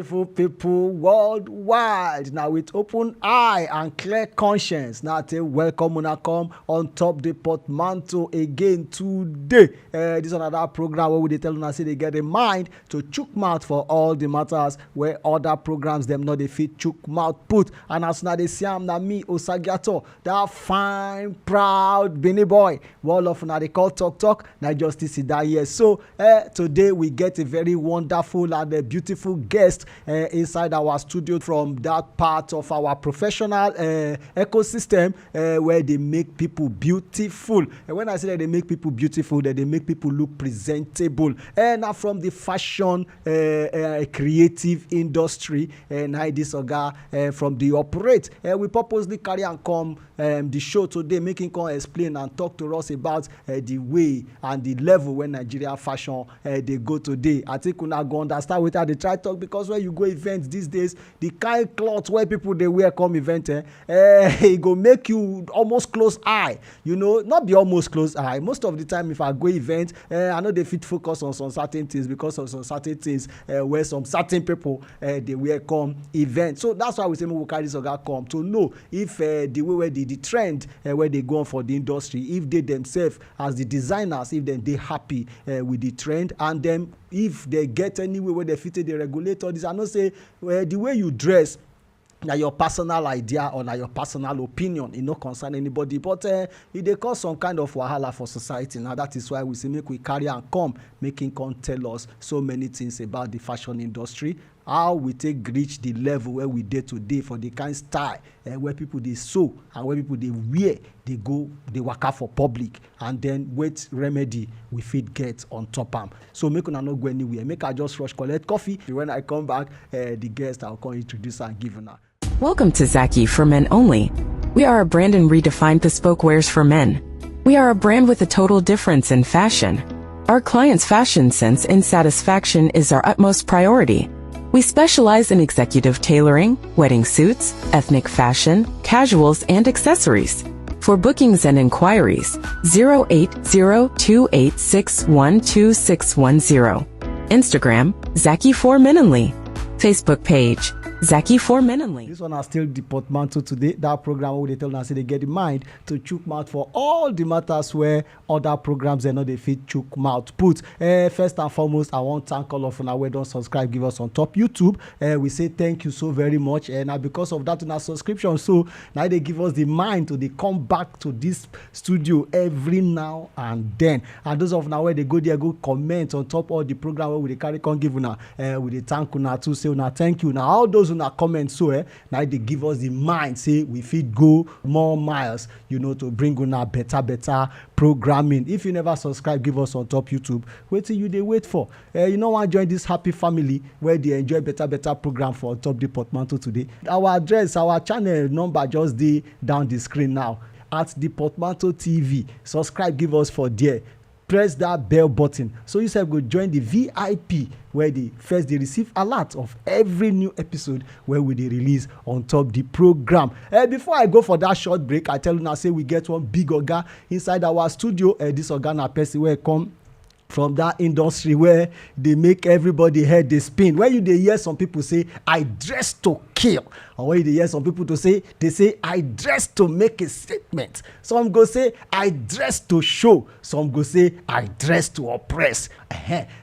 beautiful people worldwide. Now with open eye and clear conscience, now I welcome una come on top the portmanteau again today. This is another program where we tell una say they get a mind to chook mouth for all the matters where other programs them not they fit chook mouth put. And as now they see am na me Osagiato, that fine proud Benin boy. Wall of now they call talk. Now justice is that here. So today we get a very wonderful and a beautiful guest inside our studio from that part of our professional ecosystem where they make people beautiful. And when I say that they make people beautiful, that they make people look presentable. And now from the fashion creative industry, and I this oga from the operate, we purposely carry and come the show today, making come explain and talk to us about the way and the level when Nigeria fashion they go today. I think we now go understand with how they try talk, because when you go events these days, the kind clothes where people they wear come event, it go make you almost close eye. You know, not be almost close eye. Most of the time, if I go event, I know they fit focus on some certain things because of some certain things where some certain people they wear come event. So that's why we say we will carry this oga come to know if the way where the trend where they go on for the industry, if they themselves as the designers, if they happy with the trend, and then if they get any way where they fit the regulator. This I know say the way you dress na your personal idea or na your personal opinion, it no concern anybody, but it dey cause some kind of wahala for society. Now that is why we say make we carry and come, making come tell us so many things about the fashion industry, how we take reach the level where we dey today for the kind style where people dey sew and where people dey wear, they go they waka for public, and then wait remedy we fit get on top am. So make una no go anywhere, make I just rush collect coffee. When I come back, the guest I'll come introduce and give una. Welcome to Zacheus for Men Only. We are a brand and redefined bespoke wares for men. We are a brand with a total difference in fashion. Our clients' fashion sense and satisfaction is our utmost priority. We specialize in executive tailoring, wedding suits, ethnic fashion, casuals, and accessories. For bookings and inquiries, 08028612610. Instagram, Zacheus for Men Only. Facebook page, Zacheus for Men Only. This one are still the portmanteau today. That program where they tell us they get the mind to chook mouth for all the matters where other programs they know they fit chook mouth put. First and foremost, I want to thank all of you who don't subscribe, give us on top YouTube. We say thank you so very much. And now because of that in our subscription, so now they give us the mind to they come back to this studio every now and then. And those of now where they go there, go comment on top all the program where we carry can give una with the thank you to say una thank you. Now all those una comment so now they give us the mind say we fit go more miles, you know, to bring una better programming. If you never subscribe, give us on top YouTube. Wait till you they wait for. You know, want to join this happy family where they enjoy better program for on top the portmanteau today. Our address, our channel number just the down the screen now at the portmanteau TV. Subscribe, give us for there. Press that bell button so you say go join the VIP where they receive alert of every new episode where we they release on top the program. Before I go for that short break, I tell you now say we get one big oga inside our studio. This organ person where come from that industry where they make everybody head they spin. Where you they hear some people say I dress to kill, or where you hear some people to say they say I dress to make a statement. Some go say I dress to show, some go say I dress to oppress.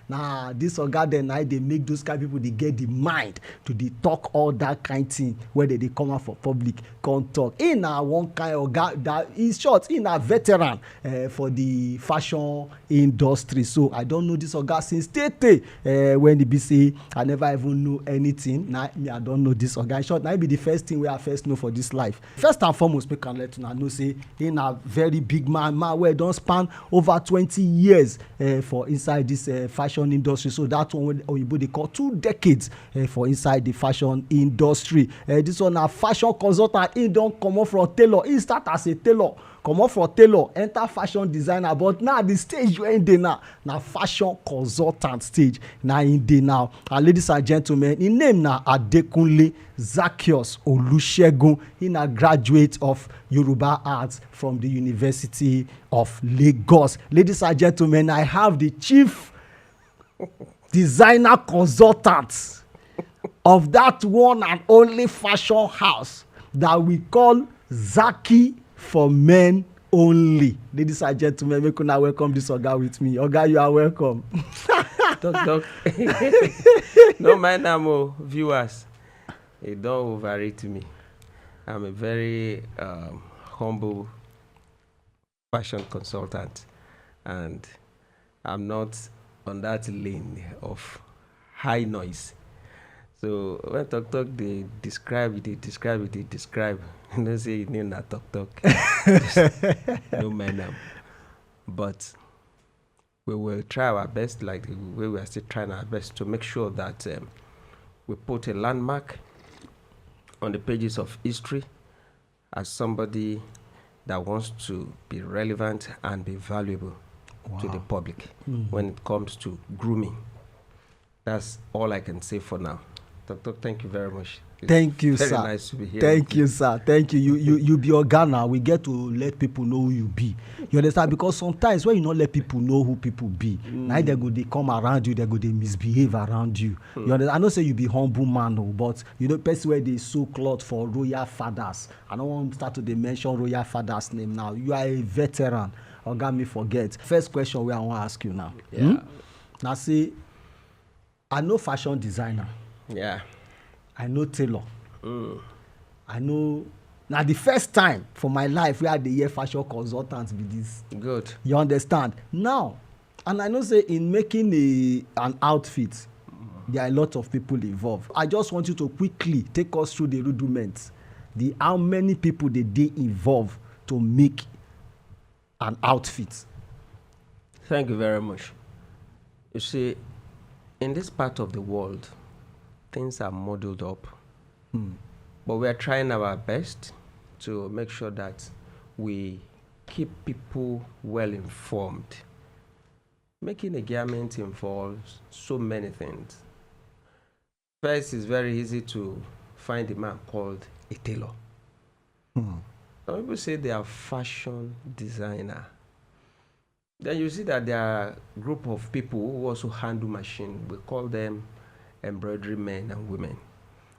Now this oga then they make those kind of people they get the mind to they talk all that kind thing where they come out for public can't talk. In a one kind of guy that is short, in a veteran for the fashion industry. So I don't know this oga since tete when they be say I never even know anything. Now me I don't know this oga. Short now be the first thing where I first know for this life. First and foremost, we can let you know say in a very big man where don't span over 20 years for inside this fashion industry. So that one they call 2 decades for inside the fashion industry. This one a fashion consultant. He don't come off from tailor. He start as a tailor. Come off from tailor, enter fashion designer, but now the stage you in there now fashion consultant stage now in there now. And ladies and gentlemen, his name now Adekunle Zacheus Olusegun. He a graduate of Yoruba Arts from the University of Lagos. Ladies and gentlemen, I have the chief designer consultant of that one and only fashion house that we call Zacheus for men only. Ladies and gentlemen, make una welcome this oga with me. Oga, you are welcome. Doc. No mind am, viewers. It don't overrate me. I'm a very humble fashion consultant, and I'm not on that lane of high noise. So when talk, they describe. You don't say it name na talk. No mind am. But we will try our best, like the way we are still trying our best, to make sure that we put a landmark on the pages of history as somebody that wants to be relevant and be valuable to the public when it comes to grooming. That's all I can say for now. Doctor, thank you very much. Thank you, very sir. Nice to be here. Thank you, sir. Thank you. You be Ghana. We get to let people know who you be. You understand? Because sometimes when you not let people know who people be, now they come around you, they misbehave around you. You understand? I know say you be humble man, but you know, person where they sew cloth for royal fathers. I don't want to start to mention royal fathers' name now. You are a veteran. Oga, me forget. First question where I want to ask you now. Yeah. Now see, I know fashion designer. Yeah. I know tailor. I know. Now the first time for my life where the year fashion consultant be this. Good. You understand? Now, and I know say in making an outfit, there are a lot of people involved. I just want you to quickly take us through the rudiments, how many people they involve to make an outfit. Thank you very much. You see, in this part of the world, things are muddled up. But we are trying our best to make sure that we keep people well informed. Making a garment involves so many things. First, it's very easy to find a man called a tailor. Some people say they are fashion designer. Then you see that there are a group of people who also handle machine. We call them embroidery men and women.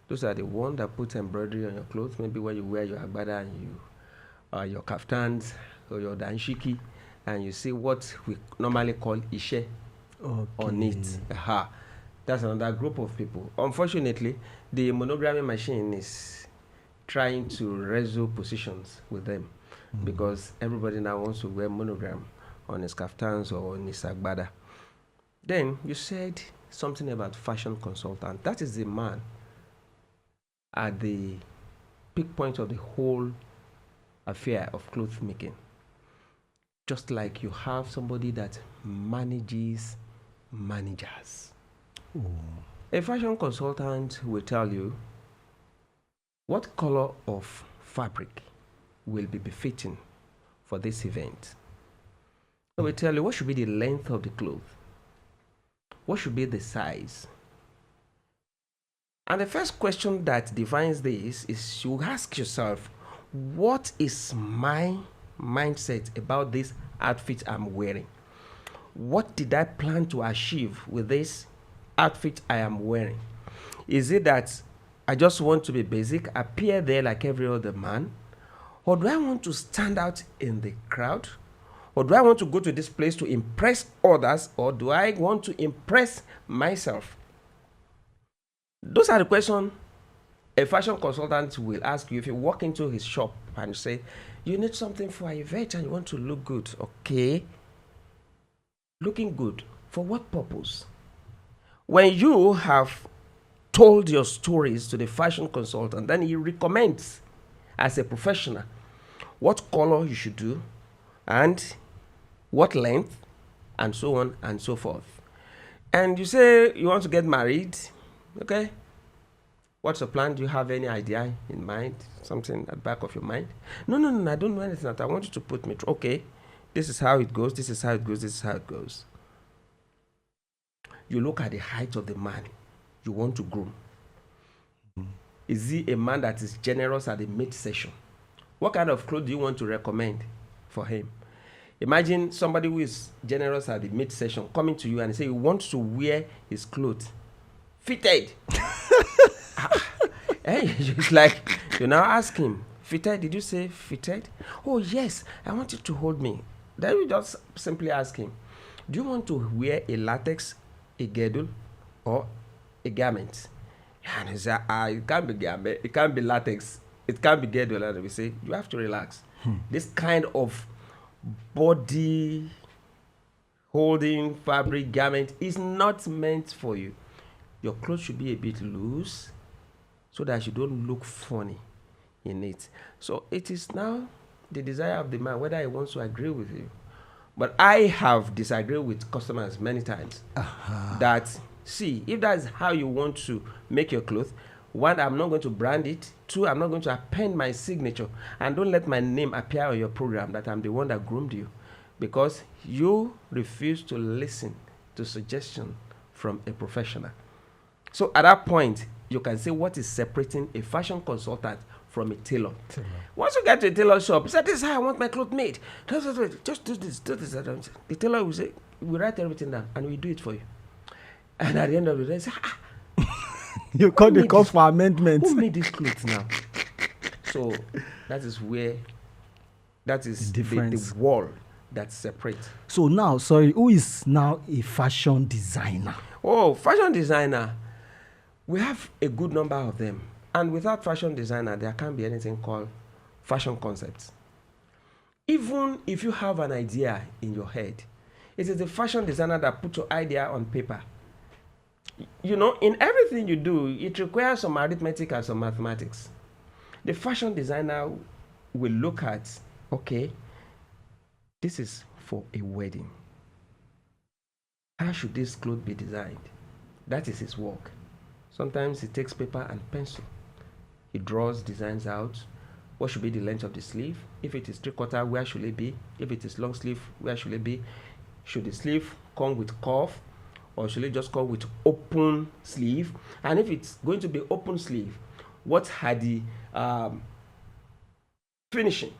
Those are the ones that put embroidery on your clothes, maybe when you wear your agbada and your kaftans or your danshiki, and you see what we normally call ishe on it. That's another group of people. Unfortunately, the monogramming machine is trying to wrestle positions with them because everybody now wants to wear monogram on his kaftans or on his agbada. Then you said something about fashion consultant. That is the man at the peak point of the whole affair of clothes making. Just like you have somebody that manages managers. A fashion consultant will tell you what color of fabric will be befitting for this event. They will tell you what should be the length of the cloth. What should be the size? And the first question that defines this is you ask yourself, what is my mindset about this outfit I'm wearing? What did I plan to achieve with this outfit I am wearing? Is it that I just want to be basic, appear there like every other man? Or do I want to stand out in the crowd? Or do I want to go to this place to impress others? Or do I want to impress myself? Those are the questions a fashion consultant will ask you if you walk into his shop and say, you need something for an event and you want to look good. Okay. Looking good. For what purpose? When you have told your stories to the fashion consultant, then he recommends as a professional what color you should do and what length and so on and so forth. And you say you want to get married. Okay. What's the plan? Do you have any idea in mind? Something at the back of your mind? No, I don't know anything that I want you to put me through. Okay. This is how it goes. This is how it goes. This is how it goes. You look at the height of the man you want to groom. Is he a man that is generous at the mid-session? What kind of clothes do you want to recommend for him? Imagine somebody who is generous at the mid-session coming to you and say he wants to wear his clothes fitted. Hey, it's like you now ask him, fitted? Did you say fitted? Oh yes, I want you to hold me. Then you just simply ask him, do you want to wear a latex, a girdle, or a garment? And he said, it can't be garment, it can't be latex, it can't be girdle. And we say, you have to relax. This kind of body holding fabric garment is not meant for you. Your clothes should be a bit loose so that you don't look funny in it. So it is now the desire of the man whether he wants to agree with you. But I have disagreed with customers many times that, see, if that's how you want to make your clothes, one, I'm not going to brand it. Two, I'm not going to append my signature. And don't let my name appear on your program that I'm the one that groomed you, because you refuse to listen to suggestion from a professional. So at that point, you can say what is separating a fashion consultant from a tailor. Once you get to a tailor shop, you say, this is how I want my clothes made. Just do this, do this. The tailor will say, we write everything down and we do it for you. And at the end of the day, say, you call the call for amendment. Who made this clothes now? So that is where, that is the wall that separates. So now, sorry, who is now a fashion designer? Oh, fashion designer. We have a good number of them. And without fashion designer, there can't be anything called fashion concepts. Even if you have an idea in your head, it is the fashion designer that puts your idea on paper. You know, in everything you do, it requires some arithmetic and some mathematics. The fashion designer will look at, okay, this is for a wedding. How should this cloth be designed? That is his work. Sometimes he takes paper and pencil. He draws designs out. What should be the length of the sleeve? If it is 3/4, where should it be? If it is long sleeve, where should it be? Should the sleeve come with cuff, or should it just come with open sleeve? And if it's going to be open sleeve, what are the finishing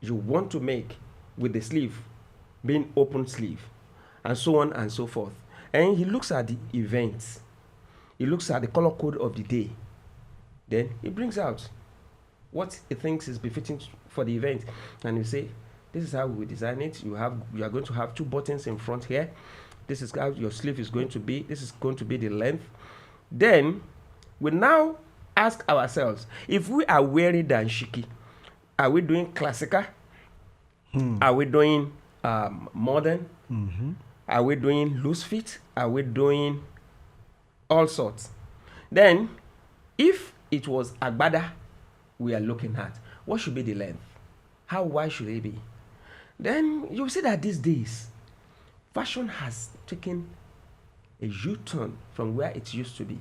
you want to make with the sleeve being open sleeve, and so on and so forth. And he looks at the events. He looks at the color code of the day. Then he brings out what he thinks is befitting for the event. And you say, this is how we design it. You are going to have 2 buttons in front here. This is how your sleeve is going to be. This is going to be the length. Then we now ask ourselves, if we are wearing dashiki, are we doing classical? Are we doing modern? Are we doing loose fit? Are we doing all sorts? Then, if it was agbada we are looking at, what should be the length? How wide should it be? Then you'll see that these days, fashion has taken a U-turn from where it used to be.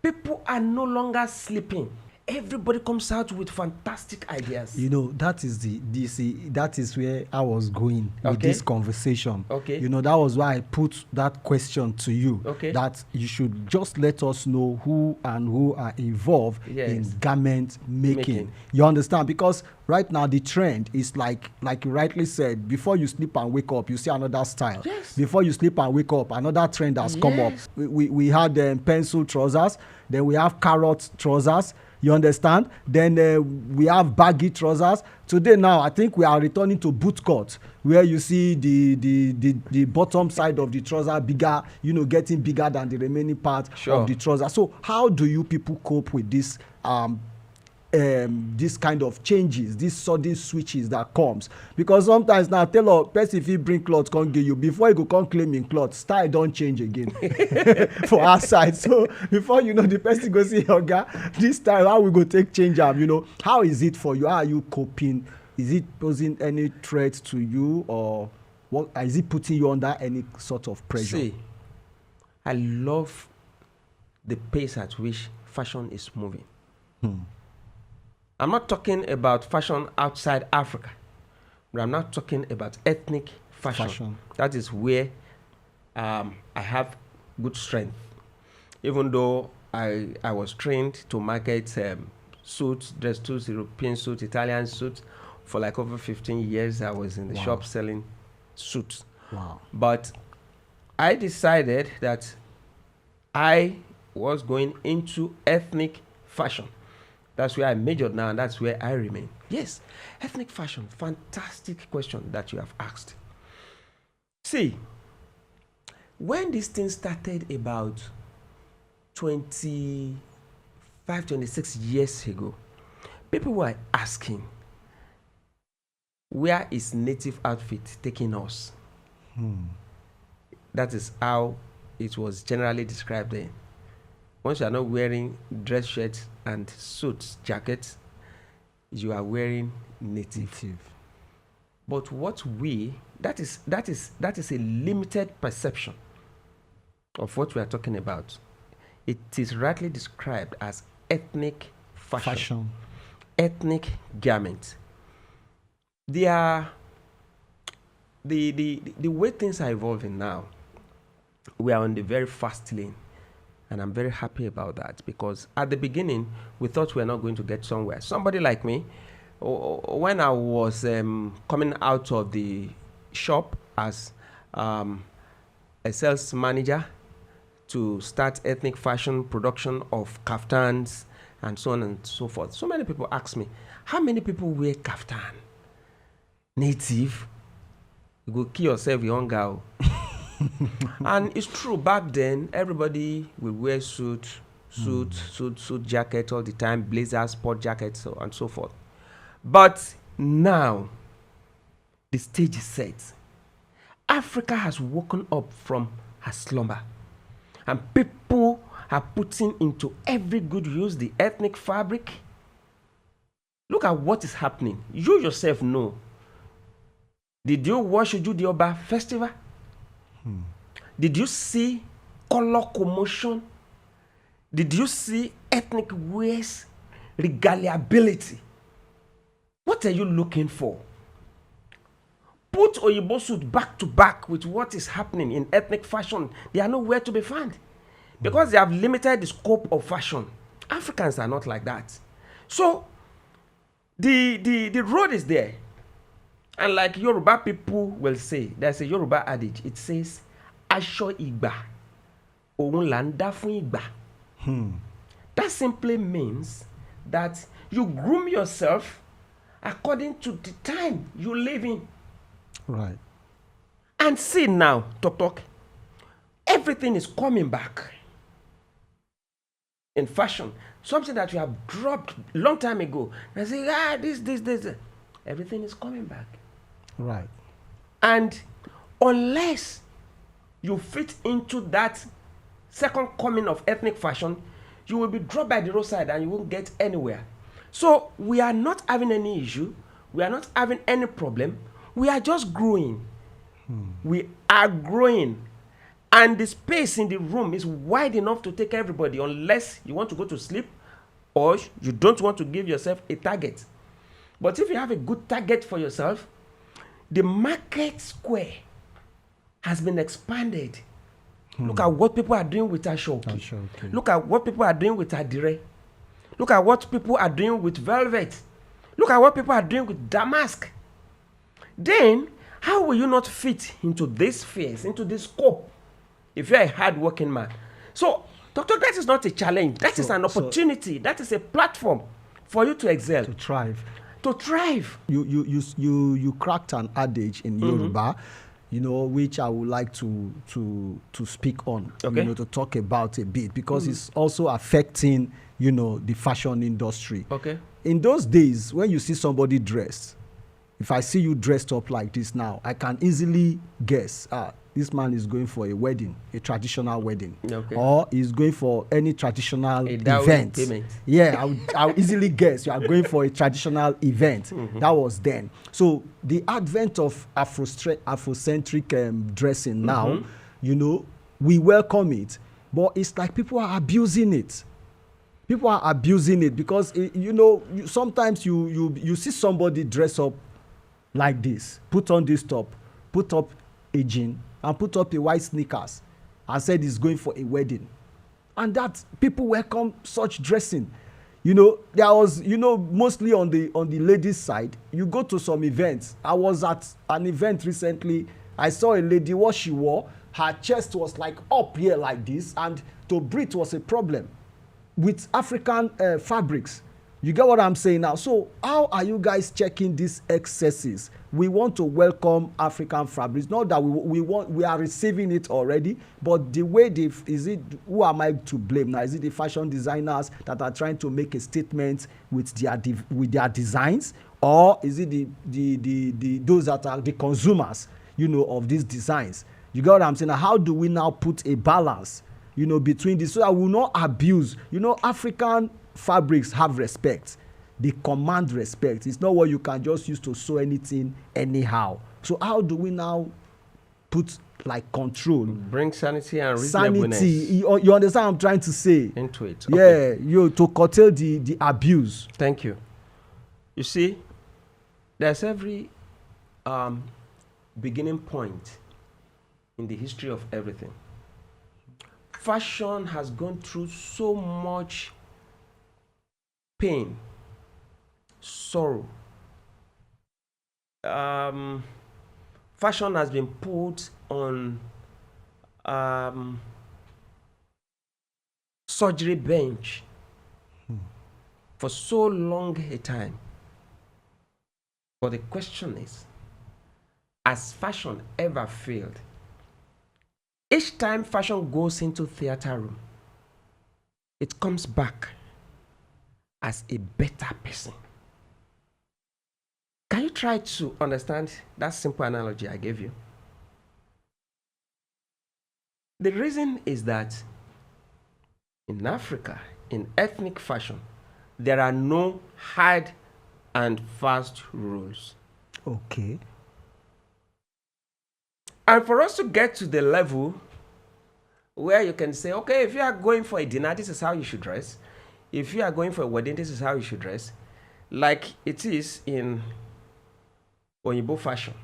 People are no longer sleeping. Everybody comes out with fantastic ideas. You know, that is that is where I was going with this conversation. Okay. You know, that was why I put that question to you. Okay. That you should just let us know who are involved in garment making. You understand? Because right now the trend is like you rightly said, before you sleep and wake up, you see another style. Yes. Before you sleep and wake up, another trend has come up. We had pencil trousers, then we have carrot trousers. You understand? Then we have baggy trousers. Today now, I think we are returning to boot cut, where you see the bottom side of the trouser bigger, you know, getting bigger than the remaining part of the trouser. So how do you people cope with this this kind of changes, these sudden switches that comes? Because sometimes now tailor person if he bring cloth come give you, before you go come claim in cloth, style don't change again for our side. So before you know, the person go see oga, this style how we go take change am, you know. How is it for you? How are you coping? Is it posing any threat to you, or what is it putting you under any sort of pressure? See, I love the pace at which fashion is moving. I'm not talking about fashion outside Africa, but I'm not talking about ethnic fashion. That is where I have good strength. Even though I was trained to market suits, dress suits, European suits, Italian suits. For like over 15 years, I was in the shop selling suits. Wow. But I decided that I was going into ethnic fashion. That's where I majored now, and that's where I remain. Yes, ethnic fashion. Fantastic question that you have asked. See, when this thing started about 25, 26 years ago, people were asking, where is native outfit taking us? That is how it was generally described then. Once you are not wearing dress shirts and suits, jackets, you are wearing native. But that is a limited perception of what we are talking about. It is rightly described as ethnic fashion. Ethnic garment. They are the way things are evolving now. We are on the very fast lane, and I'm very happy about that, because at the beginning we thought we were not going to get somewhere. Somebody like me, when I was coming out of the shop as a sales manager to start ethnic fashion production of kaftans and so on and so forth, so many people ask me, how many people wear kaftan? Native? You go kill yourself, young girl. And it's true, back then everybody will wear suit jacket all the time, blazers, sport jackets, so and so forth. But now the stage is set. Africa has woken up from her slumber, and people are putting into every good use the ethnic fabric. Look at what is happening. You yourself know. Did you watch the Oba festival? Did you see color commotion? Did you see ethnic wears, regaliability? What are you looking for? Put Oyibo suit back to back with what is happening in ethnic fashion. They are nowhere to be found, because they have limited the scope of fashion. Africans are not like that. So the road is there. And like Yoruba people will say, there's a Yoruba adage. It says, Asho Igba, Ohun Landa Fun Igba. That simply means that you groom yourself according to the time you live in. Right. And see now, Tok, everything is coming back in fashion. Something that you have dropped a long time ago. And say, this. Everything is coming back. Right. And unless you fit into that second coming of ethnic fashion, you will be dropped by the roadside and you won't get anywhere. So we are not having any issue. We are not having any problem. We are just growing. We are growing. And the space in the room is wide enough to take everybody, unless you want to go to sleep or you don't want to give yourself a target. But if you have a good target for yourself, the market square has been expanded. Look at what people are doing with Ashoki. Look at what people are doing with Adire. Look at what people are doing with velvet. Look at what people are doing with damask. Then, how will you not fit into this space, into this scope, if you're a hard-working man? So, Doctor, that is not a challenge. That is an opportunity. That is a platform for you to excel. To thrive. To thrive. You cracked an adage in Yoruba, which I would like to speak on, to talk about a bit, because it's also affecting, the fashion industry. Okay. In those days, when you see somebody dressed, if I see you dressed up like this now, I can easily guess, this man is going for a wedding, a traditional wedding, or he's going for any traditional event. Yeah, I'll easily guess you are going for a traditional event. That was then. So the advent of Afrocentric dressing now, we welcome it, but it's like people are abusing it. People are abusing it because sometimes you see somebody dress up like this, put on this top, put up a jean, and put up a white sneakers, and said he's going for a wedding, and that people welcome such dressing. There was mostly on the ladies' side. You go to some events. I was at an event recently. I saw a lady, what she wore, her chest was like up here like this, and to breathe was a problem with African fabrics. You get what I'm saying now? So how are you guys checking these excesses? We want to welcome African fabrics. Not that we are receiving it already, but the way who am I to blame now? Is it the fashion designers that are trying to make a statement with their designs, or is it the those that are the consumers, of these designs? You get what I'm saying? Now, how do we now put a balance, between this so that we will not abuse? African fabrics have respect. They command respect. It's not what you can just use to sew anything anyhow. So how do we now put like control, bring sanity and reasonableness? You understand what I'm trying to say? Into it. Okay. Yeah, to curtail the abuse. Thank you. You see, there's every beginning point in the history of everything. Fashion has gone through so much pain, sorrow. Fashion has been put on surgery bench for so long a time. But the question is, has fashion ever failed? Each time fashion goes into theater room, it comes back as a better person. Can you try to understand that simple analogy I gave you? The reason is that in Africa, in ethnic fashion, there are no hard and fast rules. Okay. And for us to get to the level where you can say, okay, if you are going for a dinner, this is how you should dress. If you are going for a wedding, this is how you should dress. Like it is in Oyinbo fashion.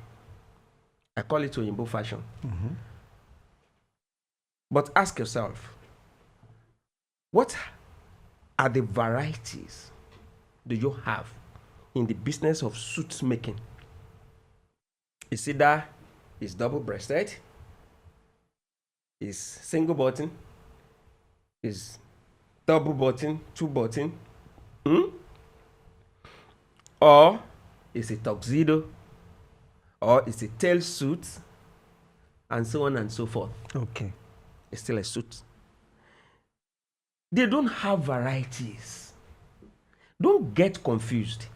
I call it Oyinbo fashion. Mm-hmm. But ask yourself, what are the varieties do you have in the business of suit making? Is either it's double-breasted, is single button, is double button, two button, or is a tuxedo, or is a tail suit, and so on and so forth. Okay. It's still a suit. They don't have varieties. Don't get confused.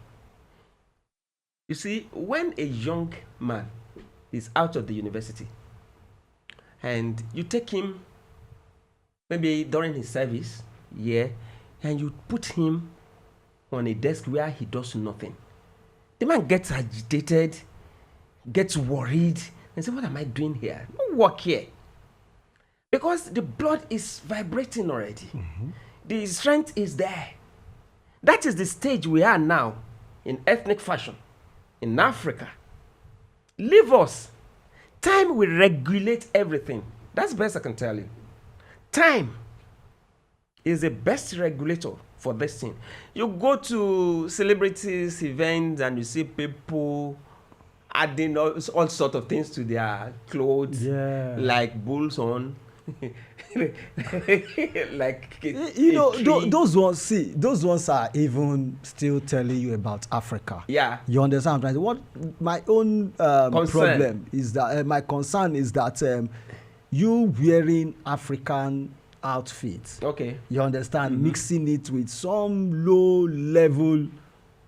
You see, when a young man is out of the university and you take him maybe during his service, and you put him on a desk where he does nothing, the man gets agitated, gets worried, and says, what am I doing here? No work here. Because the blood is vibrating already. Mm-hmm. The strength is there. That is the stage we are now in ethnic fashion in Africa. Leave us. Time will regulate everything. That's best I can tell you. Time is the best regulator for this thing. You go to celebrities, events, and you see people adding all sorts of things to their clothes, like bulls on. Like those ones are even still telling you about Africa. Yeah, you understand? Right? What my own problem is that my concern is that you wearing African outfits. Okay, you understand? Mm-hmm. Mixing it with some low level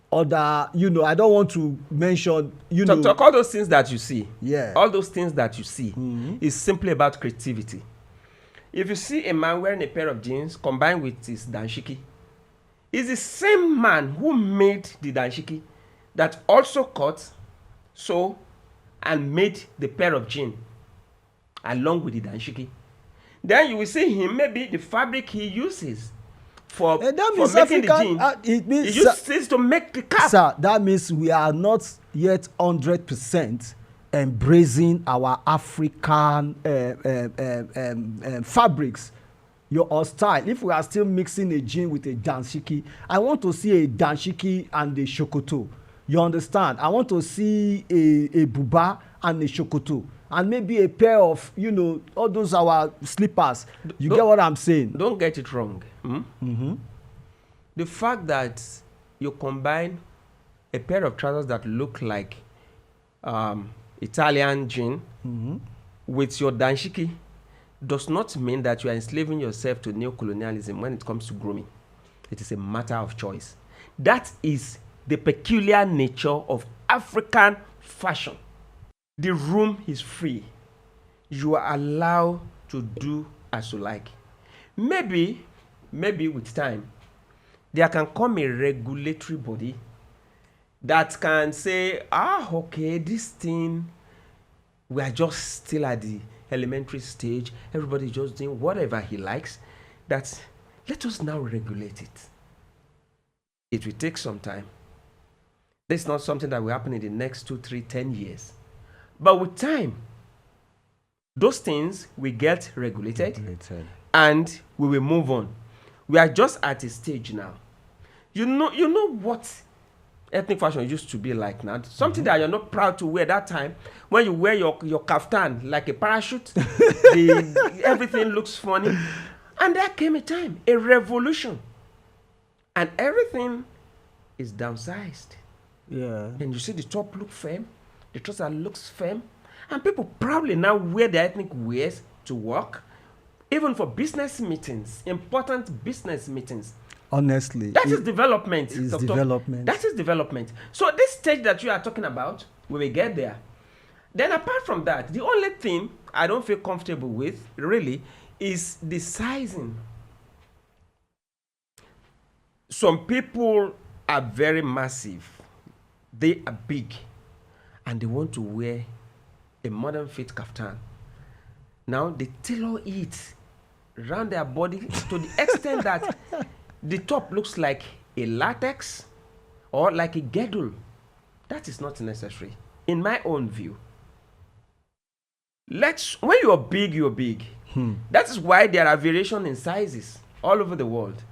other. I don't want to mention. Talk all those things that you see. Yeah, all those things that you see is simply about creativity. If you see a man wearing a pair of jeans combined with his dashiki, it's the same man who made the dashiki that also cut, sew, and made the pair of jeans along with the dashiki. Then you will see him, maybe the fabric he uses for making the jeans, he uses to make the cap. Sir, that means we are not yet 100% embracing our African fabrics, your style. If we are still mixing a jean with a danshiki, I want to see a danshiki and a shokoto. You understand? I want to see a buba and a shokoto. and maybe a pair of, all those our slippers. You get what I'm saying? Don't get it wrong. The fact that you combine a pair of trousers that look like Italian jean with your danshiki does not mean that you are enslaving yourself to neo-colonialism when it comes to grooming. It is a matter of choice. That is the peculiar nature of African fashion. The room is free. You are allowed to do as you like. Maybe with time, there can come a regulatory body that can say, okay, this thing, we are just still at the elementary stage. Everybody just doing whatever he likes. Let us now regulate it. It will take some time. This is not something that will happen in the next 2, 3, 10 years. But with time, those things will get regulated. And we will move on. We are just at a stage now. You know what ethnic fashion used to be like now? Something that you're not proud to wear that time. When you wear your kaftan like a parachute, everything looks funny. And there came a time, a revolution. And everything is downsized. Yeah. And you see the top look firm, the trouser looks firm. And people proudly now wear their ethnic wears to work. Even for business meetings, important business meetings. Honestly. That is development. Development. That is development. So this stage that you are talking about, we will get there. Then apart from that, the only thing I don't feel comfortable with, really, is the sizing. Some people are very massive. They are big. And they want to wear a modern fit kaftan. Now they tailor it around their body to the extent that the top looks like a latex or like a girdle. That is not necessary, in my own view. When you're big, you're big. That is why there are variations in sizes all over the world.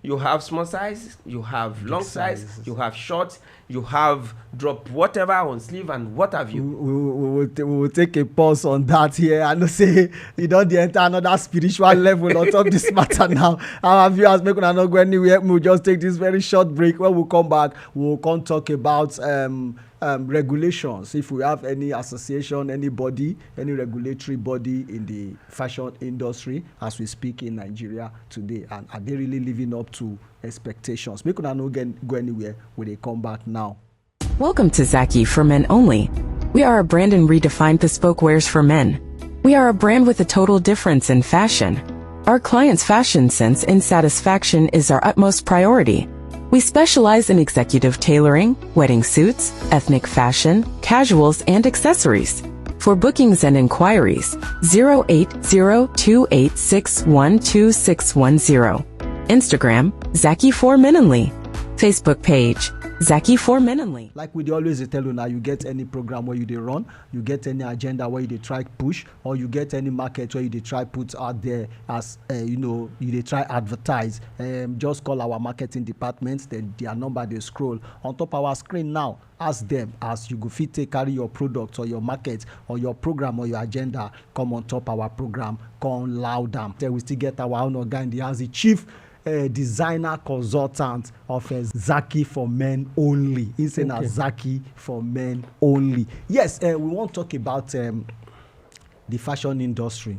You have small sizes, you have long size, you have short, you have drop whatever on sleeve and what have you. We will take a pause on that here. I know say you don't enter another spiritual level on top of this matter now. Our viewers, make una not go anywhere. We'll just take this very short break. When we come back, we'll come talk about regulations. If we have any association, any body, any regulatory body in the fashion industry as we speak in Nigeria today, and are they really living up to expectations? Make una not go anywhere when they come back now. Welcome to Zacheus for Men Only. We are a brand and redefined bespoke wares for men. We are a brand with a total difference in fashion. Our clients' fashion sense and satisfaction is our utmost priority. We specialize in executive tailoring, wedding suits, ethnic fashion, casuals, and accessories. For bookings and inquiries, 08028612610. Instagram, Zacheus for Men Only. Facebook page, Zacheus for Men Only. Like we dey always tell you now, you get any program where you dey run, you get any agenda where you dey try push, or you get any market where you dey try put out there as you dey try advertise. Just call our marketing department, then their number dey scroll on top our screen now. Ask them as you go fit take carry your product or your market or your program or your agenda come on top our program, come loud am. Then we still get our own oga in the house, the chief designer consultant of Zacheus for Men Only. He said now Zacheus for Men Only. Yes, we want to talk about the fashion industry.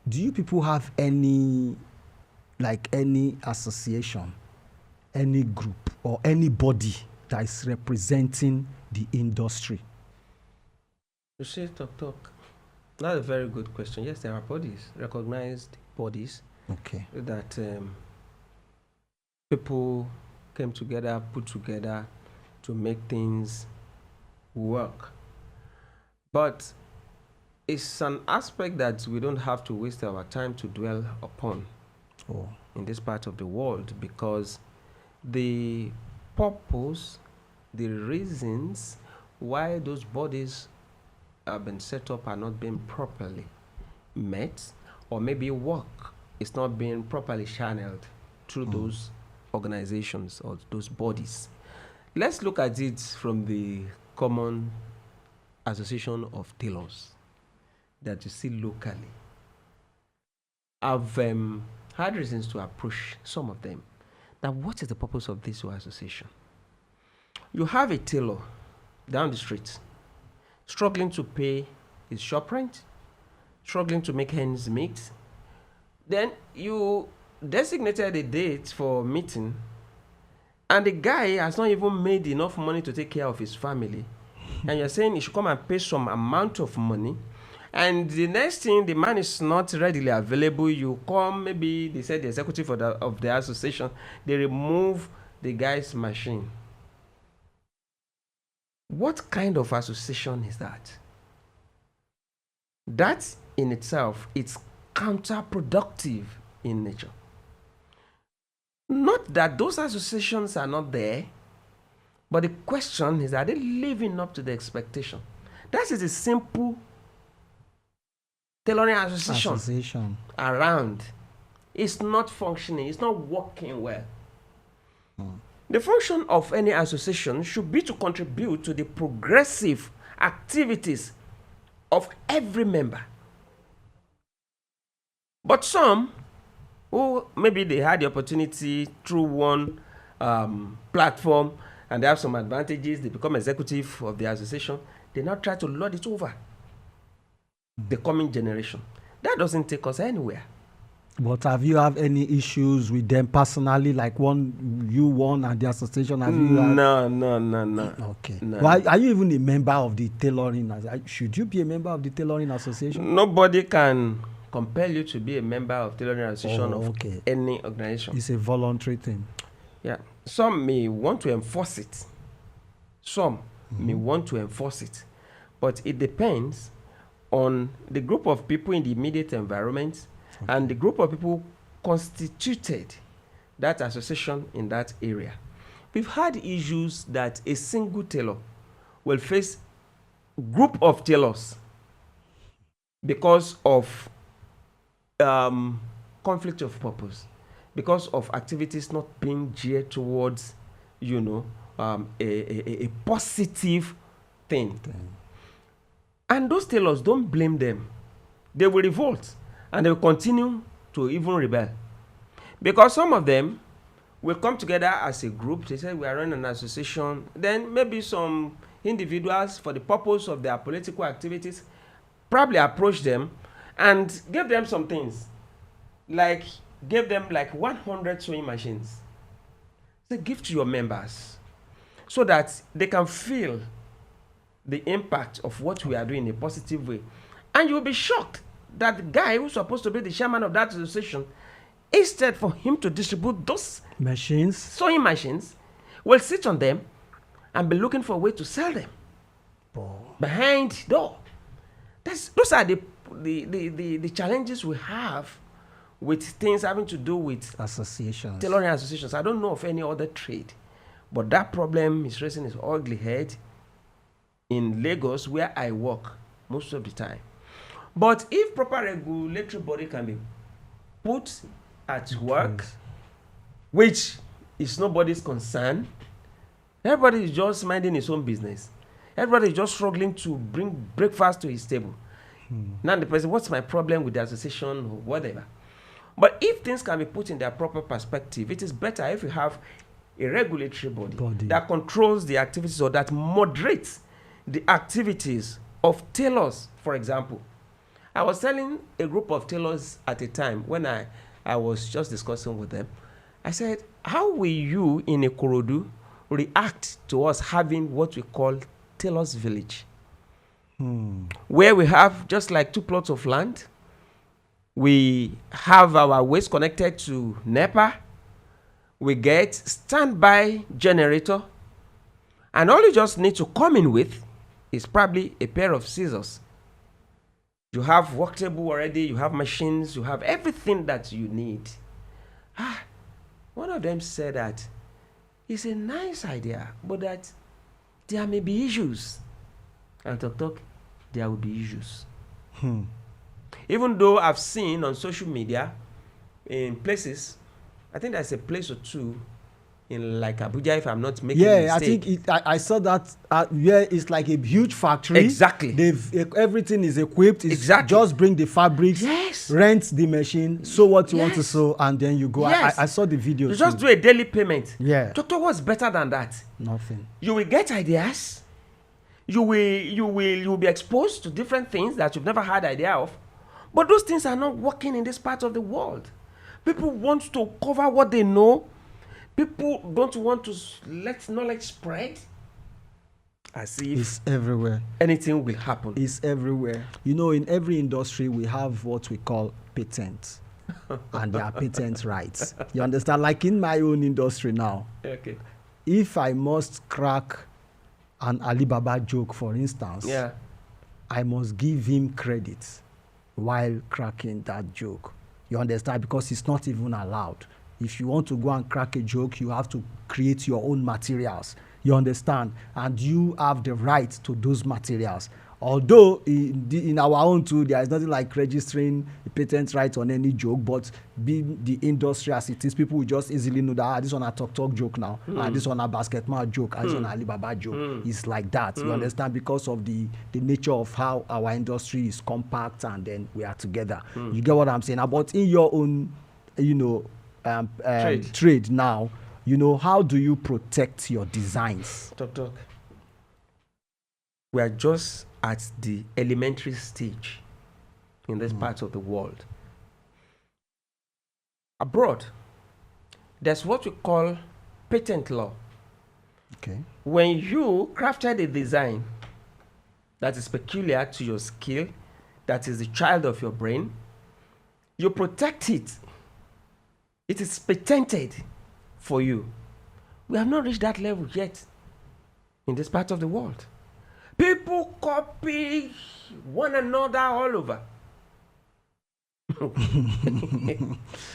Do you people have any association, any group, or anybody that is representing the industry? You see, talk. That's a very good question. Yes, there are bodies, recognized bodies. Okay. That people came together, put together to make things work. But it's an aspect that we don't have to waste our time to dwell upon in this part of the world, because the purpose, the reasons why those bodies have been set up are not being properly met, or maybe work is not being properly channeled through those organizations or those bodies. Let's look at it from the common association of tailors. that you see locally, I've had reasons to approach some of them. Now, what is the purpose of this your association? You have a tailor down the street struggling to pay his shop rent, struggling to make ends meet. Then you designated a date for meeting, and the guy has not even made enough money to take care of his family. And you're saying he should come and pay some amount of money. And the next thing, the man is not readily available. You come, maybe they said the executive of the association, they remove the guy's machine. What kind of association is that? That in itself, it's counterproductive in nature. Not that those associations are not there, but the question is, are they living up to the expectation? That is a simple tailoring association around. It's not functioning. It's not working well. The function of any association should be to contribute to the progressive activities of every member. But some who maybe they had the opportunity through one platform and they have some advantages, they become executive of the association, they now try to lord it over the coming generation. That doesn't take us anywhere. But have you have any issues with them personally, like one and the association? Have you had? No. Okay. No. Why are you even a member of the tailoring? Should you be a member of the tailoring association? Nobody can compel you to be a member of tailoring association of okay. any organization. It's a voluntary thing. Yeah. Some may want to enforce it. Some may want to enforce it. But it depends on the group of people in the immediate environment and the group of people constituted that association in that area. We've had issues that a single tailor will face group of tailors because of conflict of purpose, because of activities not being geared towards, a positive thing. And those tailors, don't blame them. They will revolt and they will continue to even rebel. Because some of them will come together as a group. They say we are running an association. Then maybe some individuals, for the purpose of their political activities, probably approach them and give them some things. Like, give them like 100 sewing machines. Say, give to your members so that they can feel the impact of what we are doing in a positive way. And you'll be shocked that the guy who's supposed to be the chairman of that association, instead for him to distribute those sewing machines, will sit on them and be looking for a way to sell them behind door. Those are the challenges we have with things having to do with associations, tailoring associations. I don't know of any other trade, but that problem is raising its ugly head in Lagos, where I work most of the time. But if proper regulatory body can be put at work, which is nobody's concern, everybody is just minding his own business. Everybody is just struggling to bring breakfast to his table. Now the person, what's my problem with the association or whatever? But if things can be put in their proper perspective, it is better if you have a regulatory body that controls the activities or that moderates the activities of tailors, for example. I was telling a group of tailors at a time when I was just discussing with them. I said, how will you in Ikorodu react to us having what we call tailors village? Where we have just like 2 plots of land. We have our waste connected to NEPA. We get standby generator. And all you just need to come in with is probably a pair of scissors. You have work table already, you have machines, you have everything that you need. One of them said that it's a nice idea, but that there may be issues. And talk, there will be issues. Even though I've seen on social media, in places, I think there's a place or two in like Abuja, if I'm not making a Yeah, mistake. I saw that. Yeah, it's like a huge factory. Exactly. Everything is equipped. It's Exactly. Just bring the fabrics. Yes. Rent the machine. Sew what you want to Yes. sew, and then you go. Yes. I saw the video. You just do a daily payment. Yeah. Doctor, what's better than that? Nothing. You will get ideas. You will be exposed to different things that you've never had idea of. But those things are not working in this part of the world. People want to cover what they know. People don't want to let knowledge spread. As if It's everywhere. anything will happen. It's everywhere. You know, in every industry, we have what we call patents. And there are patent rights. You understand? Like in my own industry now, Okay. if I must crack an Alibaba joke, for instance, Yeah. I must give him credit while cracking that joke. You understand? Because it's not even allowed. If you want to go and crack a joke, you have to create your own materials. You understand? And you have the right to those materials. Although in our own too, there is nothing like registering a patent right on any joke, but being the industry as it is, people will just easily know that this one a talk joke now, this one a basketball joke, this one a Alibaba joke. It's like that. You understand? Because of the nature of how our industry is compact and then we are together. You get what I'm saying? But in your own, trade now, how do you protect your designs? Talk. We are just at the elementary stage in this part of the world. Abroad, there's what we call patent law. Okay. When you crafted a design that is peculiar to your skill, that is the child of your brain, you protect it. It is patented for you. We have not reached that level yet in this part of the world. People copy one another all over.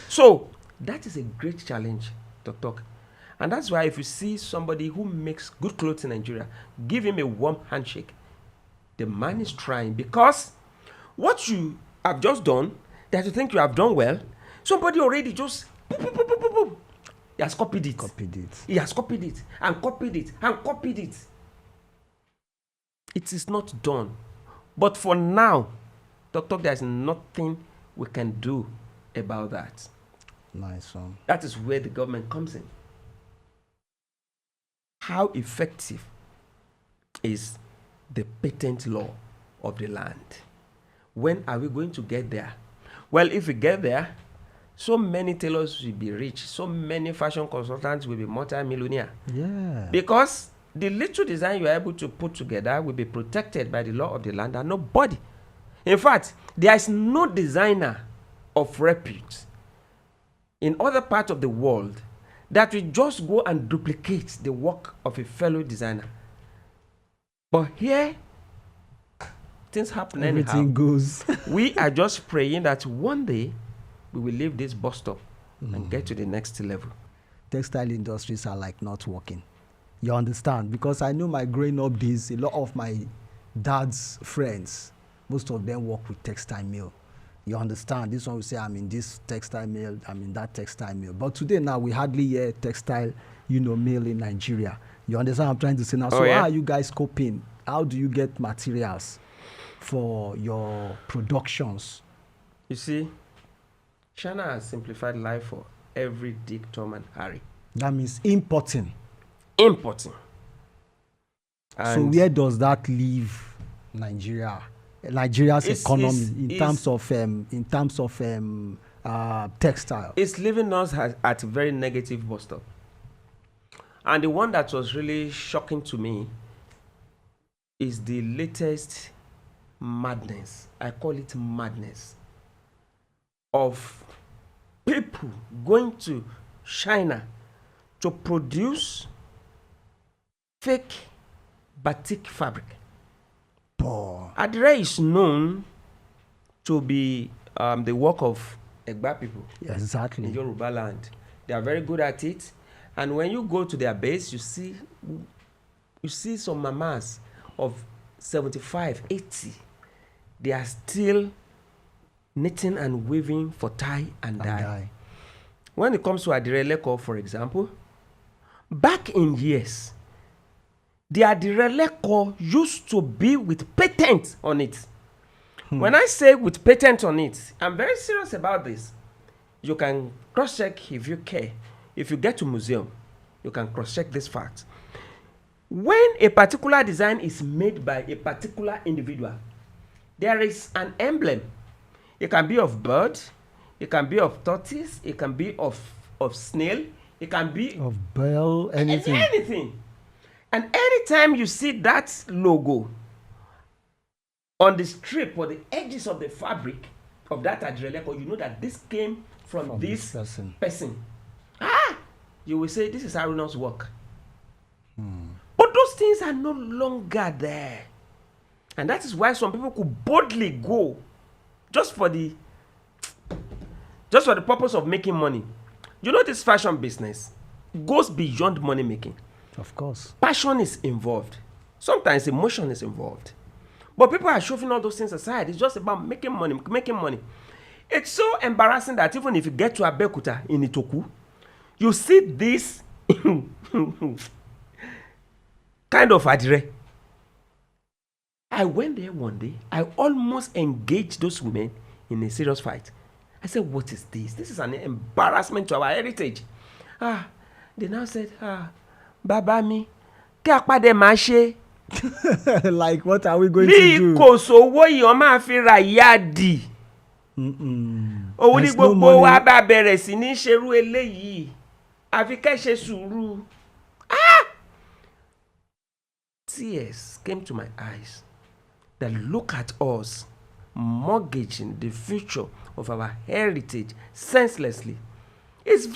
So that is a great challenge, Dr. And that's why if you see somebody who makes good clothes in Nigeria, give him a warm handshake. The man is trying, because what you have just done, that you think you have done well, somebody already just boop, boop, boop, boop, boop, boop. He has copied it. He has copied it and copied it and copied it. It is not done. But for now, Doctor, there's nothing we can do about that. Nice one. That is where the government comes in. How effective is the patent law of the land? When are we going to get there? Well, if we get there, so many tailors will be rich. So many fashion consultants will be multi-millionaire. Yeah. Because the little design you are able to put together will be protected by the law of the land and nobody. In fact, there is no designer of repute in other parts of the world that will just go and duplicate the work of a fellow designer. But here, things happen anyhow. Everything goes. We are just praying that one day we will leave this bus stop and get to the next level. Textile industries are like not working. You understand? Because I know my growing up days, a lot of my dad's friends, most of them work with textile mill. You understand? This one will say, I'm in this textile mill, I'm in that textile mill. But today now, we hardly hear textile, mill in Nigeria. You understand what I'm trying to say now? So how are you guys coping? How do you get materials for your productions? You see, China has simplified life for every Dick, Tom, and Harry. That means importing. And so where does that leave Nigeria's economy in terms of textile? It's leaving us at a very negative bus stop. And the one that was really shocking to me is the latest madness. I call it madness of people going to China to produce fake batik fabric. Adire is known to be the work of Egba people. Yes, exactly. In Yoruba land. They are very good at it. And when you go to their base, you see some mamas of 75, 80. They are still knitting and weaving for tie and dye. When it comes to Adire Leko, for example, Back in years, the Adireleko used to be with patent on it. When I say with patent on it, I'm very serious about this. You can cross-check if you care. If you get to museum, you can cross-check this fact. When a particular design is made by a particular individual, there is an emblem. It can be of bird, it can be of tortoise, it can be of snail, it can be of bell, anything. Anything. And anytime you see that logo on the strip or the edges of the fabric of that Adireleko, you know that this came from this person. You will say, this is Haruna's work. But those things are no longer there. And that is why some people could boldly go just for the purpose of making money. You know, this fashion business goes beyond money making. Of course. Passion is involved. Sometimes emotion is involved. But people are shoving all those things aside. It's just about making money, making money. It's so embarrassing that even if you get to Abeokuta in Itoku, you see this kind of adire. I went there one day. I almost engaged those women in a serious fight. I said, what is this? This is an embarrassment to our heritage. They now said, Baba mi, kí apade ma ṣe. Like, what are we going to do? Bí kò sówó yìí, wọ́n máa fi ra yáàdì. Òun ní gbogbo wa bá bẹ̀rẹ̀ sí ní ṣerú eléyìí. Àfi kẹ́ ṣe sùúrù. Tears came to my eyes. That look at us mortgaging the future of our heritage senselessly. It's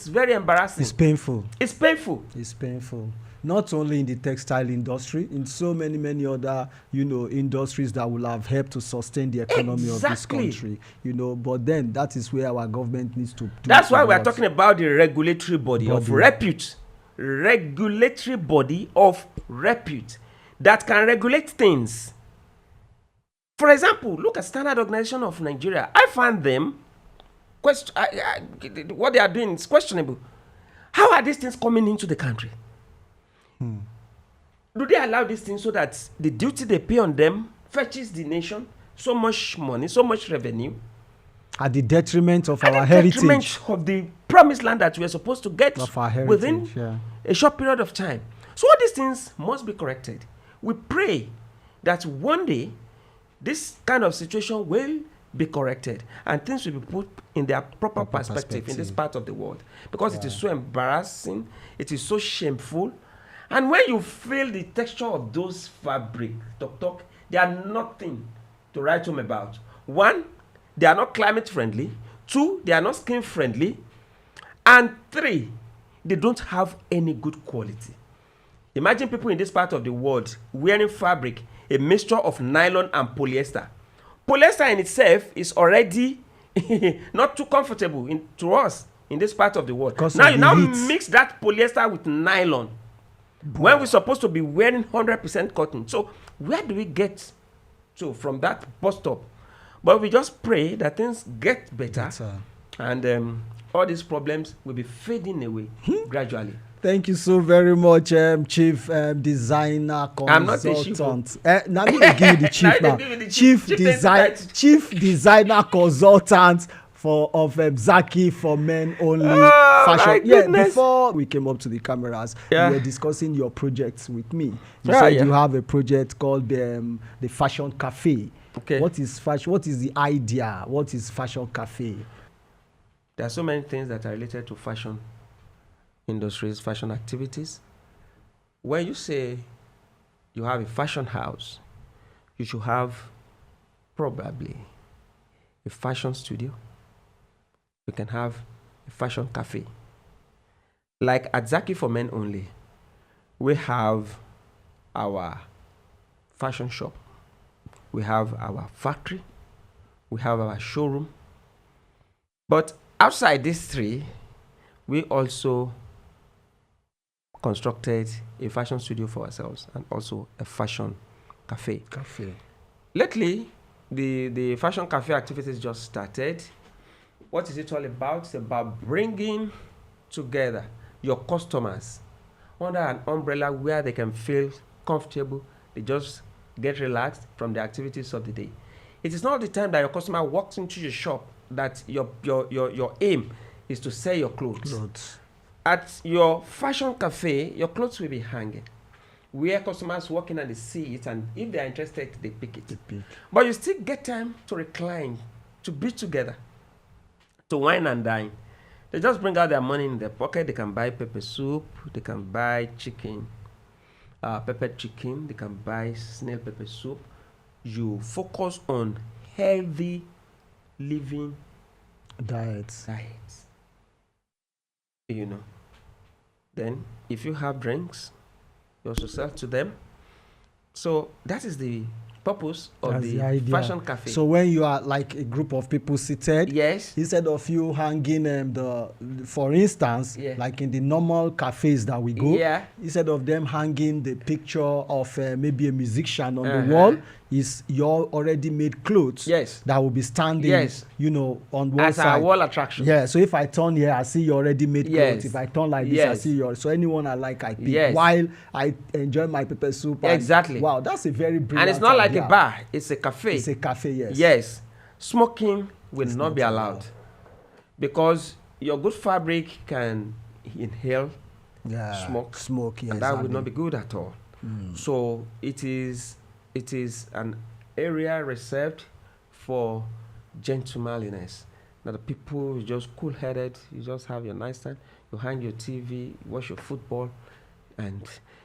very embarrassing. It's painful. It's painful. It's painful. Not only in the textile industry, in so many other, industries that will have helped to sustain the economy of this country, but then that is where our government needs to do. That's why we are talking about the regulatory body of repute. Regulatory body of repute that can regulate things. For example, look at Standard Organization of Nigeria. I find them what they are doing is questionable. How are these things coming into the country? Do they allow these things so that the duty they pay on them fetches the nation so much money, so much revenue? At the detriment of our heritage. At the detriment of the promised land that we are supposed to get within a short period of time. So all these things must be corrected. We pray that one day this kind of situation will be corrected and things will be put in their proper perspective in this part of the world, because it is so embarrassing, it is so shameful. And when you feel the texture of those fabric, they are nothing to write home about. One, they are not climate friendly. Two, they are not skin friendly. And three, they don't have any good quality. Imagine people in this part of the world wearing fabric, a mixture of nylon and polyester. Polyester in itself is already not too comfortable to us in this part of the world. Now you mix that polyester with nylon when we're supposed to be wearing 100% cotton. So where do we get to from that bus stop? But we just pray that things get better. And all these problems will be fading away gradually. Thank you so very much, Chief Designer Consultant. I'm not a chief. Now me give you the chief now. Chief Designer Consultant of Zacheus for Men Only Fashion. Yeah, before we came up to the cameras, we were discussing your projects with me. You said you have a project called the Fashion Cafe. Okay. What is fashion? What is the idea? What is Fashion Cafe? There are so many things that are related to fashion industries, fashion activities. When you say you have a fashion house, you should have probably a fashion studio. You can have a fashion cafe. Like at Zacheus for Men Only, we have our fashion shop. We have our factory. We have our showroom. But outside these three, we also constructed a fashion studio for ourselves and also a fashion cafe. Lately, the fashion cafe activities just started. What is it all about? It's about bringing together your customers under an umbrella where they can feel comfortable. They just get relaxed from the activities of the day. It is not the time that your customer walks into your shop that your aim is to sell your clothes. At your fashion cafe, your clothes will be hanging, where customers walk in and they see it, and if they are interested, they pick it. But you still get time to recline, to be together, to wine and dine. They just bring out their money in their pocket. They can buy pepper soup. They can buy chicken, pepper chicken. They can buy snail pepper soup. You focus on healthy living diets. You know. Then, if you have drinks, you also sell to them. So that is the purpose of the fashion cafe. So when you are like a group of people seated, yes, instead of you hanging for instance, like in the normal cafes that we go, instead of them hanging the picture of maybe a musician on the wall, is your already made clothes that will be standing, you know, on one as side. As a wall attraction. Yeah, so if I turn here, I see your already made clothes. If I turn like this, I see your. So anyone I like, I pick while I enjoy my pepper soup. Exactly. Wow, that's a very brilliant And it's not idea. like a bar, it's a cafe. It's a cafe, yes. Yes. Smoking will not be allowed. Because your good fabric can inhale smoke. And that would not be good at all. So it is an area reserved for gentlemanliness. Now the people just cool-headed, you just have your nice time, you hang your TV, you watch your football, and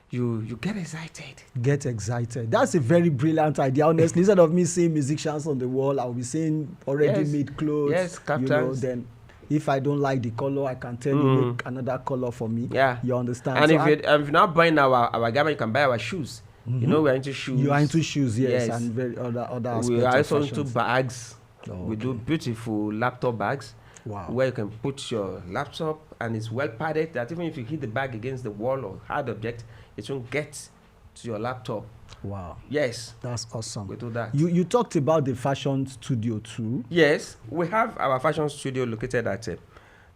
you get excited. Get excited. That's a very brilliant idea. Honestly, instead of me seeing musicians on the wall, I'll be seeing already made clothes. Yes, captains. You know, then if I don't like the color, I can tell you make another color for me. Yeah. You understand? And so if you're not buying our garment, you can buy our shoes. You know, we're into shoes. You are into shoes, yes. And very other aspects. We are also into bags. We do beautiful laptop bags. Wow. Where you can put your laptop and it's well padded that even if you hit the bag against the wall or hard object, it won't get to your laptop. Wow. Yes. That's awesome. We do that. You talked about the fashion studio too. Yes. We have our fashion studio located at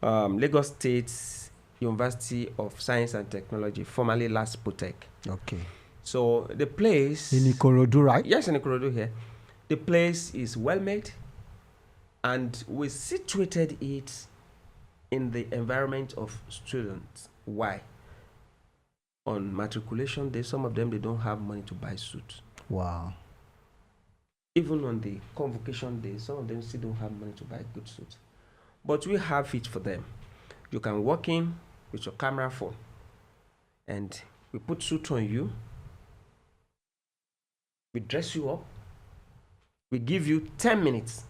Lagos State University of Science and Technology, formerly LASPOTECH. Okay. So the place... In Ikorodu, right? Yes, in Ikorodu here. The place is well made, and we situated it in the environment of students. Why? On matriculation day, some of them, they don't have money to buy suits. Wow. Even on the convocation day, some of them still don't have money to buy good suits. But we have it for them. You can walk in with your camera phone, and we put suit on you. We dress you up. We give you 10 minutes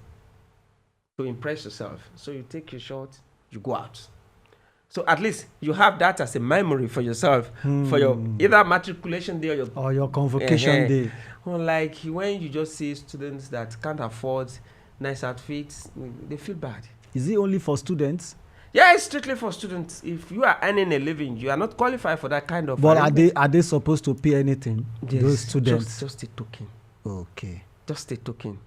to impress yourself. So you take your shot, you go out. So at least you have that as a memory for yourself, for your either matriculation day or your convocation day. Like when you just see students that can't afford nice outfits, they feel bad. Is it only for students? Yeah, it's strictly for students. If you are earning a living, you are not qualified for that kind of. But are they supposed to pay anything? Yes, those students. Just a token. Okay. Just a token,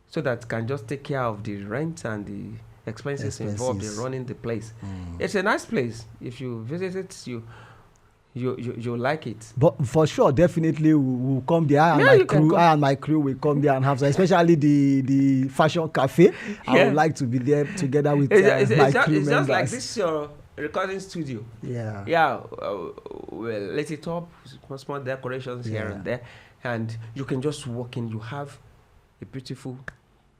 so that can just take care of the rent and the expenses involved in running the place. It's a nice place. If you visit it, you like it. But for sure, definitely we'll come there. I and my crew will come there and have some, especially the fashion cafe. I would like to be there together with my crew members. It's just like this your recording studio. Yeah. We'll let it up, small decorations here and there, and you can just walk in. You have a beautiful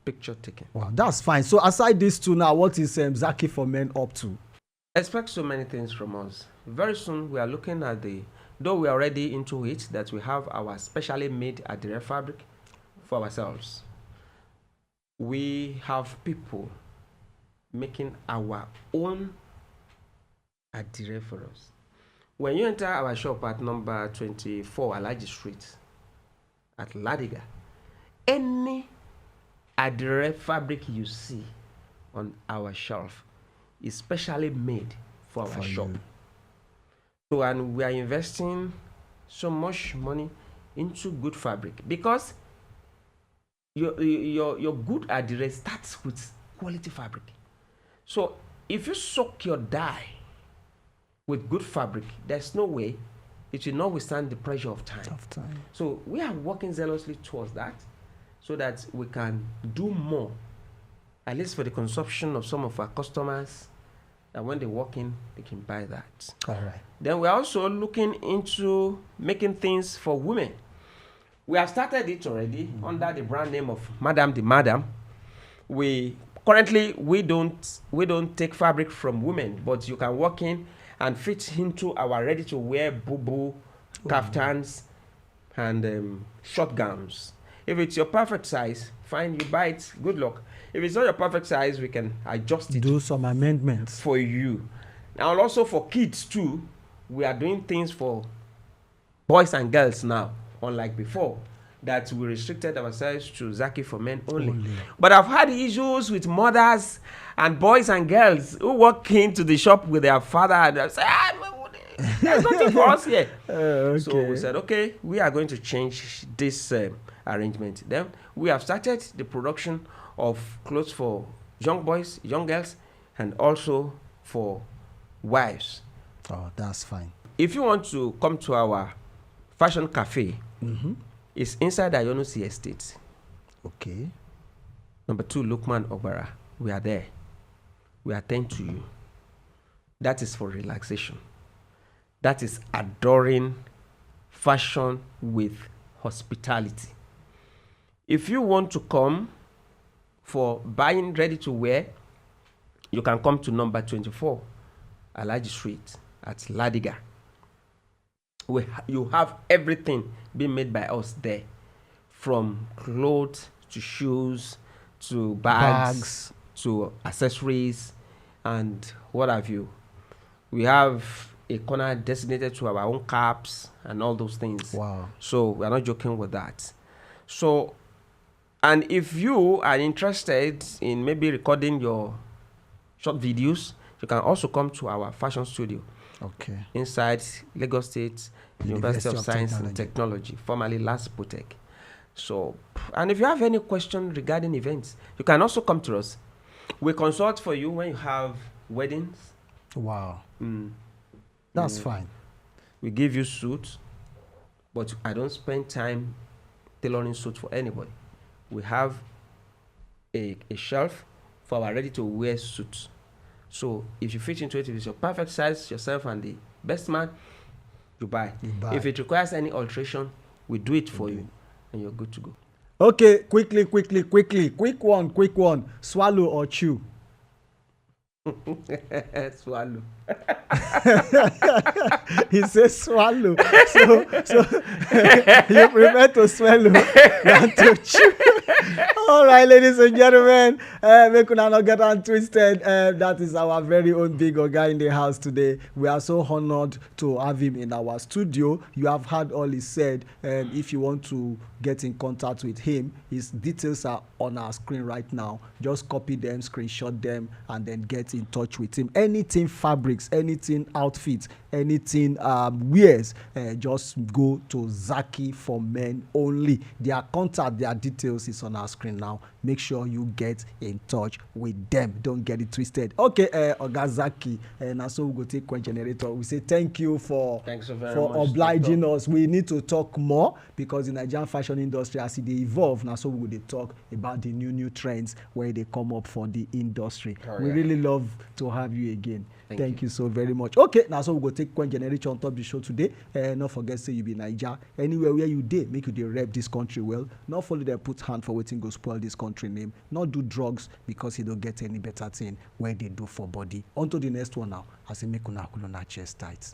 picture taken. Wow, that's fine. So aside these two now, what is Zacheus for Men up to? Expect so many things from us. Very soon we are looking at though we are already into it, that we have our specially made Adire fabric for ourselves. We have people making our own Adire for us. When you enter our shop at number 24 Alaji Street at Ladiga, any Adire fabric you see on our shelf is specially made for our shop. So, and we are investing so much money into good fabric because your good Adire starts with quality fabric. So if you soak your dye with good fabric, there's no way it will not withstand the pressure of time. So we are working zealously towards that so that we can do more, at least for the consumption of some of our customers, that when they walk in, they can buy that. All right. Then we're also looking into making things for women. We have started it already under the brand name of Madam the Madam. We don't take fabric from women, but you can walk in and fit into our ready-to-wear boo-boo, kaftans, and short gowns. If it's your perfect size, fine, you buy it, good luck. If it's not your perfect size, we can adjust it. Do some amendments. For you. Now, also for kids too, we are doing things for boys and girls now, unlike before, that we restricted ourselves to Zacheus for men only. But I've had issues with mothers and boys and girls who walk into the shop with their father and say, there's nothing for us here. Okay. So we said, okay, we are going to change this arrangement. Then we have started the production of clothes for young boys, young girls, and also for wives. Oh, that's fine. If you want to come to our fashion cafe, it's inside Ayonusi Estate. Okay. Number 2, Lukman Obara. We are there. We attend to you. That is for relaxation. That is adoring fashion with hospitality. If you want to come for buying ready to wear, you can come to number 24, Alaji Street at Ladiga. You have everything being made by us there, from clothes to shoes to bags to accessories and what have you. We have a corner designated to our own caps and all those things. Wow. So we are not joking with that. So, and if you are interested in maybe recording your short videos, you can also come to our fashion studio. Okay. Inside Lagos State University of Science and Technology, formerly LASPOTEC. So, and if you have any question regarding events, you can also come to us. We consult for you when you have weddings. Wow. That's fine. We give you suits, but I don't spend time tailoring suits for anybody. We have a shelf for our ready-to-wear suits. So if you fit into it, if it's your perfect size, yourself and the best man, you buy. If it requires any alteration, we do it for you, and you're good to go. Okay, quickly. Quick one. Swallow or chew? Swallow. He says swallow. So you prefer to swallow than to chew. All right, ladies and gentlemen, make una not get on twisted. That is our very own big guy in the house today. We are so honored to have him in our studio. You have heard all he said. If you want to get in contact with him, his details are on our screen right now. Just copy them, screenshot them, and then get in touch with him. Anything fabrics, anything outfits, anything wears, just go to Zacheus for men only. Their contact, their details is on our screen now. Make sure you get in touch with them. Don't get it twisted. Okay, Oga Zacheus, and so we go take one generator. We say thank you for obliging us. We need to talk more because the Nigerian fashion industry, as they evolve, now so we will talk about the new trends where they come up for the industry. We really love to have you again. Thank you so very much. Okay, now so we go take one generation on top of the show today. Not forget say you be Naija. Anywhere where you dey, make you dey rep this country well. Not follow them put hand for waiting go spoil this country name. Not do drugs because you don't get any better thing where they do for body. On to the next one now. I say make una chest tight.